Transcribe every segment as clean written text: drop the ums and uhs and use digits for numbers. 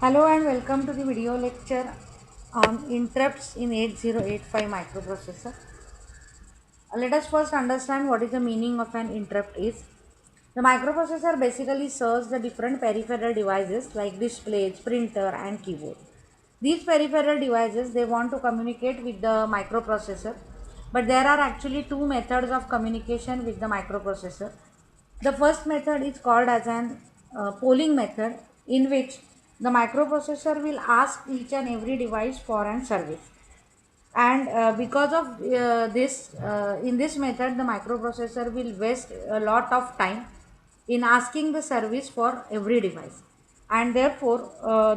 Hello and welcome to the video lecture on interrupts in 8085 microprocessor. Let us first understand what is the meaning of an interrupt is. The microprocessor basically serves the different peripheral devices like displays, printer and keyboard. These peripheral devices they want to communicate with the microprocessor, but there are actually two methods of communication with the microprocessor. The first method is called as an polling method, in which the microprocessor will ask each and every device for an service. And because of this in this method the microprocessor will waste a lot of time in asking the service for every device, and therefore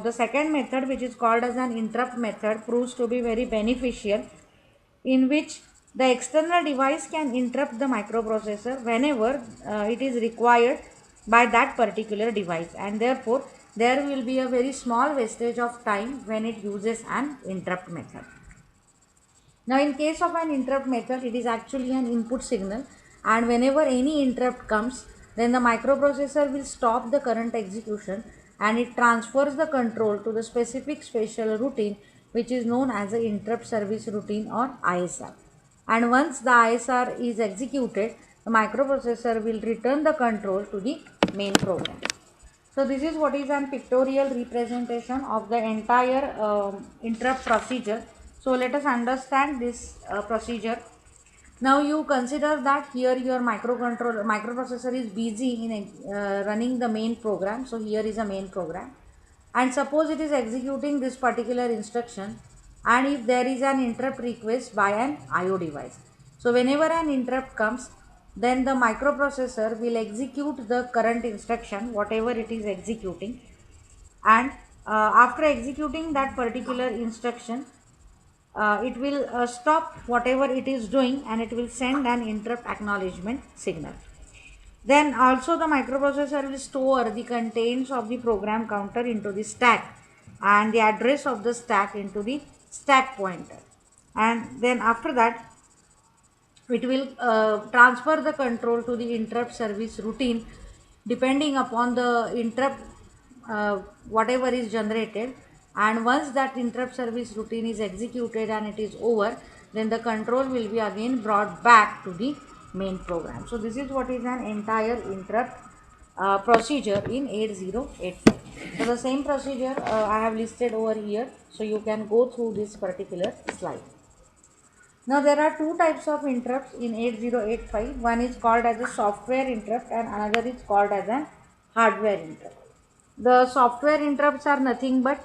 the second method, which is called as an interrupt method, proves to be very beneficial, in which the external device can interrupt the microprocessor whenever it is required by that particular device, and therefore there will be a very small wastage of time when it uses an interrupt method. Now, in case of an interrupt method, it is actually an input signal, and whenever any interrupt comes, then the microprocessor will stop the current execution and it transfers the control to the specific special routine, which is known as the interrupt service routine or ISR. And once the ISR is executed, the microprocessor will return the control to the main program. So this is what is an pictorial representation of the entire interrupt procedure. So let us understand this procedure. Now you consider that here your microprocessor is busy in running the main program. So here is a main program, and suppose it is executing this particular instruction, and if there is an interrupt request by an IO device. So whenever an interrupt comes, then the microprocessor will execute the current instruction whatever it is executing, and after executing that particular instruction, it will stop whatever it is doing and it will send an interrupt acknowledgement signal. Then also the microprocessor will store the contents of the program counter into the stack and the address of the stack into the stack pointer, and then after that it will transfer the control to the interrupt service routine depending upon the interrupt whatever is generated. And once that interrupt service routine is executed and it is over, then the control will be again brought back to the main program. So this is what is an entire interrupt procedure in 8085. So the same procedure I have listed over here, so you can go through this particular slide. Now there are two types of interrupts in 8085. One is called as a software interrupt and another is called as an hardware interrupt. The software interrupts are nothing but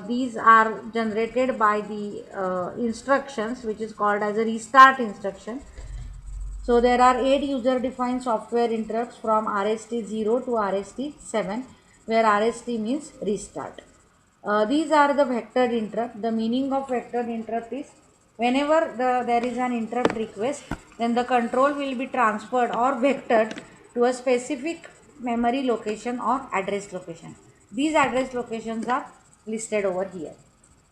these are generated by the instructions, which is called as a restart instruction. So there are 8 user defined software interrupts from RST0 to RST7, where RST means restart. These are the vectored interrupt. The meaning of vectored interrupt is whenever there is an interrupt request, then the control will be transferred or vectored to a specific memory location or address location. These address locations are listed over here.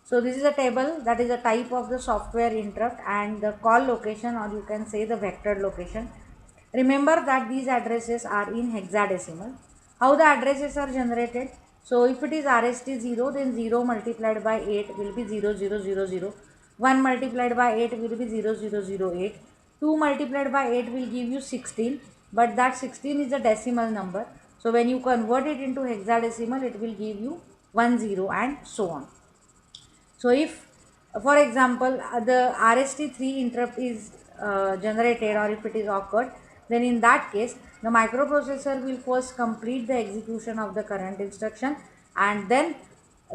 So this is a table that is a type of the software interrupt, and the call location, or you can say the vectored location. Remember that these addresses are in hexadecimal. How the addresses are generated? So if it is RST0, then 0 multiplied by 8 will be 0000. 1 multiplied by 8 will be 0008. 2 multiplied by 8 will give you 16, but that 16 is a decimal number. So when you convert it into hexadecimal, it will give you 10 and so on. So if, for example, the RST3 interrupt is generated, or if it is occurred, then in that case the microprocessor will first complete the execution of the current instruction, and then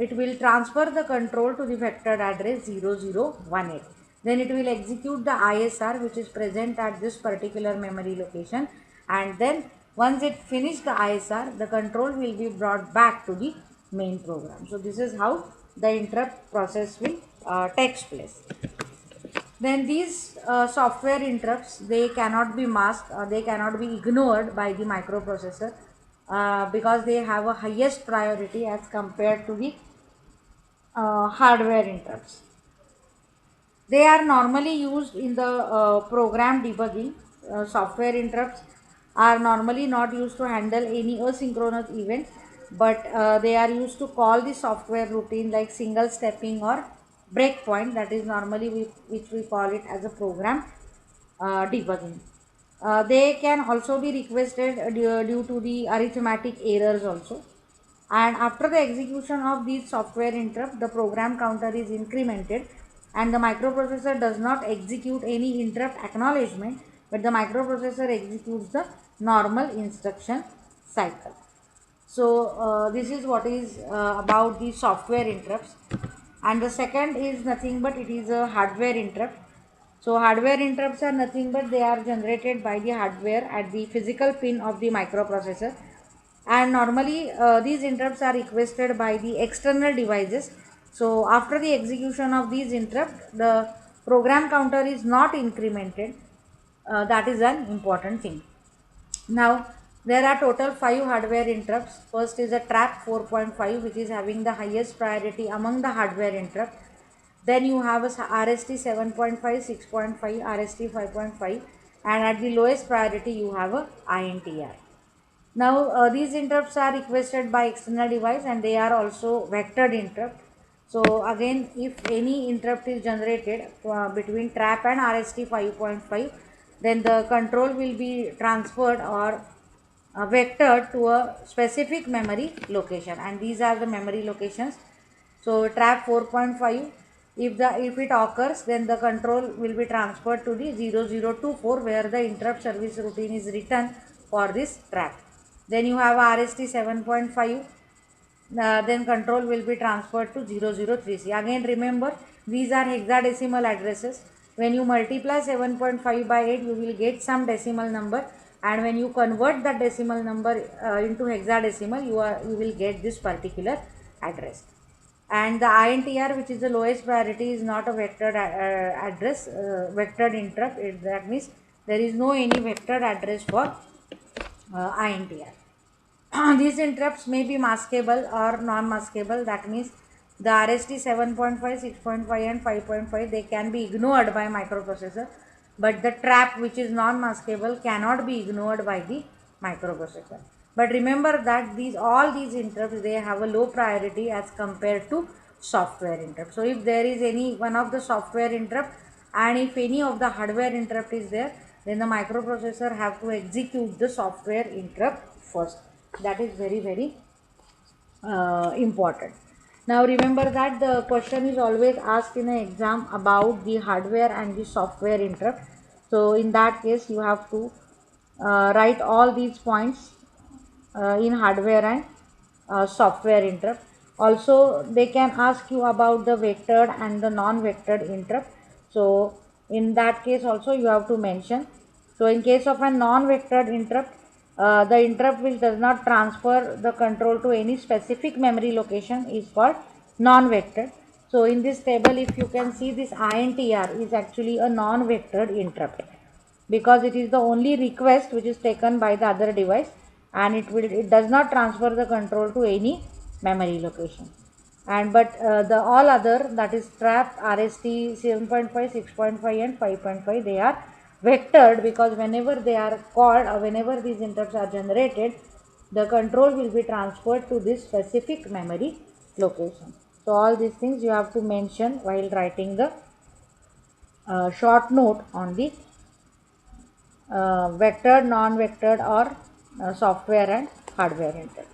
it will transfer the control to the vectored address 0018. Then it will execute the ISR, which is present at this particular memory location, and then once it finishes the ISR, the control will be brought back to the main program. So this is how the interrupt process will takes place. Then these software interrupts, they cannot be masked or they cannot be ignored by the microprocessor because they have a highest priority as compared to the hardware interrupts. They are normally used in the program debugging. Software interrupts are normally not used to handle any asynchronous events, but they are used to call the software routine like single stepping or breakpoint, that is normally which we call it as a program debugging. They can also be requested due to the arithmetic errors also. And after the execution of these software interrupt, the program counter is incremented and the microprocessor does not execute any interrupt acknowledgement, but the microprocessor executes the normal instruction cycle. So this is what is about the software interrupts. And the second is nothing but it is a hardware interrupt. So hardware interrupts are nothing but they are generated by the hardware at the physical pin of the microprocessor, and normally these interrupts are requested by the external devices. So after the execution of these interrupt, the program counter is not incremented. That is an important thing. Now there are total 5 hardware interrupts. First is a trap 4.5, which is having the highest priority among the hardware interrupt. Then you have a RST 7.5, 6.5, RST 5.5, and at the lowest priority you have a INTR. Now these interrupts are requested by external device and they are also vectored interrupt. So again, if any interrupt is generated between trap and RST 5.5, then the control will be transferred or vectored to a specific memory location, and these are the memory locations. So trap 4.5, if it occurs, then the control will be transferred to the 0024 where the interrupt service routine is written for this trap. Then you have RST 7.5, then control will be transferred to 003C. Again remember, these are hexadecimal addresses. When you multiply 7.5 by 8, you will get some decimal number, and when you convert that decimal number into hexadecimal, you will get this particular address. And the INTR, which is the lowest priority, is not a vectored address, vectored interrupt. That means there is no any vectored address for INTR. These interrupts may be maskable or non-maskable. That means the RST 7.5, 6.5 and 5.5, they can be ignored by microprocessor, but the trap which is non-maskable cannot be ignored by the microprocessor. But remember that all these interrupts, they have a low priority as compared to software interrupt. So if there is any one of the software interrupt and if any of the hardware interrupt is there, then the microprocessor have to execute the software interrupt first. That is very important. Now remember that the question is always asked in an exam about the hardware and the software interrupt. So in that case you have to write all these points in hardware and software interrupt. Also they can ask you about the vectored and the non-vectored interrupt. So in that case also you have to mention. So in case of a non-vectored interrupt, the interrupt which does not transfer the control to any specific memory location is called non-vectored. So in this table, if you can see, this INTR is actually a non-vectored interrupt because it is the only request which is taken by the other device, and it does not transfer the control to any memory location. And but the all other, that is trap, RST 7.5, 6.5 and 5.5, they are vectored because whenever they are called or whenever these interrupts are generated, the control will be transferred to this specific memory location. So all these things you have to mention while writing the short note on the vectored, non-vectored or software and hardware interrupt.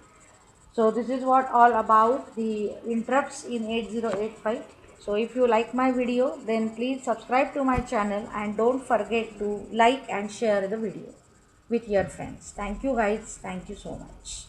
So this is what all about the interrupts in 8085. So if you like my video, then please subscribe to my channel and don't forget to like and share the video with your friends. Thank you guys. Thank you so much.